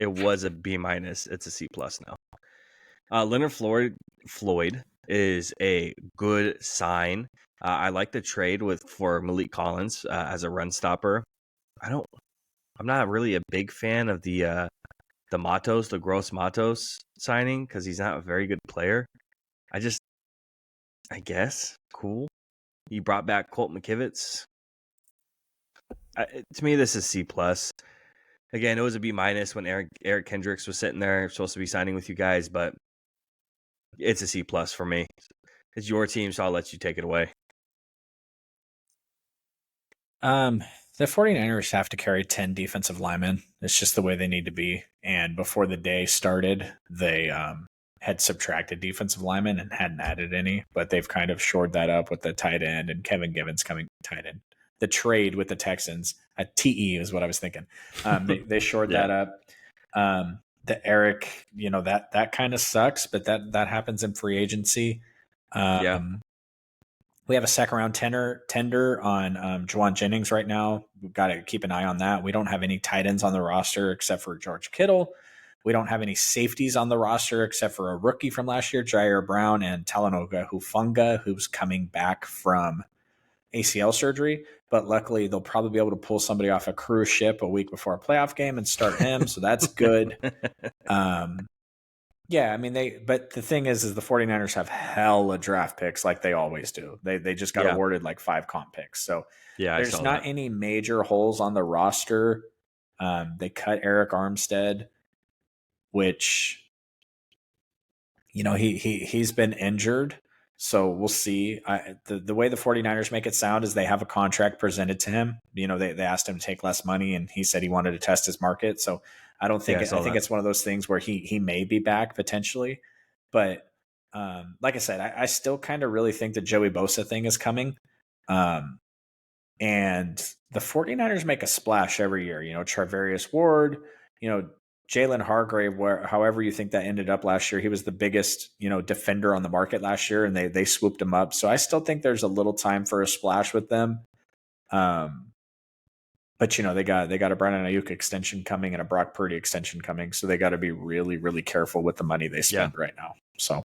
It was a B minus. It's a C plus now. Leonard Floyd is a good sign. I like the trade for Malik Collins as a run stopper. I'm not really a big fan of the Gross Matos signing because he's not a very good player. I guess, cool. You brought back Colt McKivitz. To me, this is C plus. Again, it was a B minus when Eric Kendricks was sitting there, supposed to be signing with you guys, but it's a C plus for me. It's your team, so I'll let you take it away. The 49ers have to carry 10 defensive linemen. It's just the way they need to be. And before the day started, they had subtracted defensive linemen and hadn't added any, but they've kind of shored that up with the tight end and Kevin Givens coming tight end. The trade with the Texans, TE is what I was thinking. They shored that up. The Eric, that kind of sucks, but that happens in free agency. We have a second round tender on Juwan Jennings right now. We've got to keep an eye on that. We don't have any tight ends on the roster except for George Kittle. We don't have any safeties on the roster except for a rookie from last year, Jair Brown, and Talanoga Hufanga, who's coming back from ACL surgery. But luckily, they'll probably be able to pull somebody off a cruise ship a week before a playoff game and start him. So that's good. Yeah, I mean, but the thing is the 49ers have hella draft picks like they always do. They just got awarded like 5 comp picks. So there's not any major holes on the roster. They cut Eric Armstead, which, he's been injured. So we'll see. The way the 49ers make it sound is they have a contract presented to him. They asked him to take less money, and he said he wanted to test his market. So I don't think I think it's one of those things where he may be back potentially. But like I said, I still kind of really think the Joey Bosa thing is coming. And the 49ers make a splash every year. Charvarius Ward, Jalen Hargrave, however you think that ended up last year, he was the biggest, defender on the market last year, and they swooped him up. So I still think there's a little time for a splash with them. But they got a Brandon Ayuk extension coming and a Brock Purdy extension coming, so they got to be really, really careful with the money they spend right now. So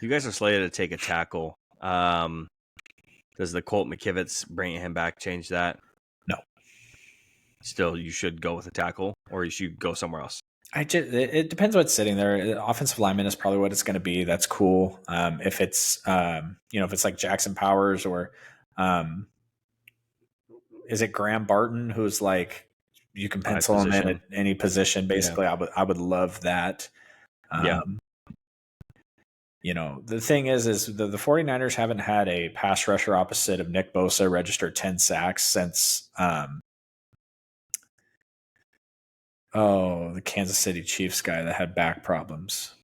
you guys are slated to take a tackle. Does the Colt McKivitz bringing him back change that? No. Still, you should go with a tackle, or you should go somewhere else. It depends what's sitting there. Offensive lineman is probably what it's going to be. That's cool. If it's if it's like Jackson Powers or is it Graham Barton, who's like you can pencil him in at any position. Basically, I would love that. The thing is the 49ers haven't had a pass rusher opposite of Nick Bosa registered 10 sacks since the Kansas City Chiefs guy that had back problems.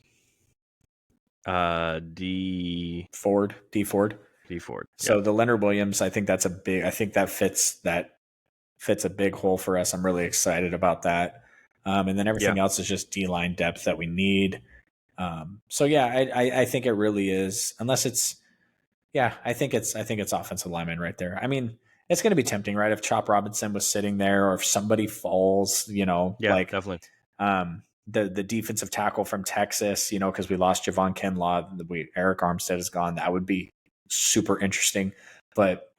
D Ford. So the Leonard Williams, I think that fits a big hole for us. I'm really excited about that. And then everything else is just D-line depth that we need. I think it really is, unless it's, I think it's offensive lineman right there. I mean, it's going to be tempting, right? If Chop Robinson was sitting there, or if somebody falls, definitely. The defensive tackle from Texas, because we lost Javon Kinlaw, Eric Armstead is gone. That would be super interesting, but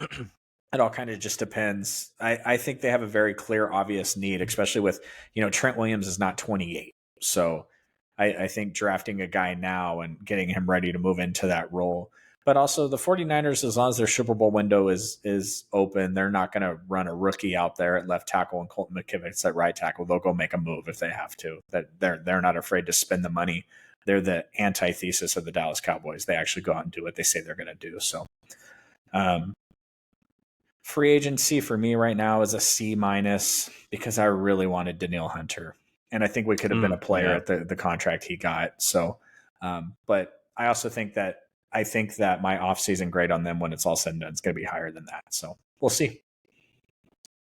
it all kind of just depends. I think they have a very clear, obvious need, especially with, Trent Williams is not 28. So I think drafting a guy now and getting him ready to move into that role. But also the 49ers, as long as their Super Bowl window is open, they're not going to run a rookie out there at left tackle and Colton McKivitz at right tackle. They'll go make a move if they have to. That they're not afraid to spend the money. They're the antithesis of the Dallas Cowboys. They actually go out and do what they say they're going to do. So, free agency for me right now is a C minus because I really wanted Danielle Hunter, and I think we could have been a player at the contract he got. So, but I also think that my offseason grade on them when it's all said and done is going to be higher than that. So we'll see.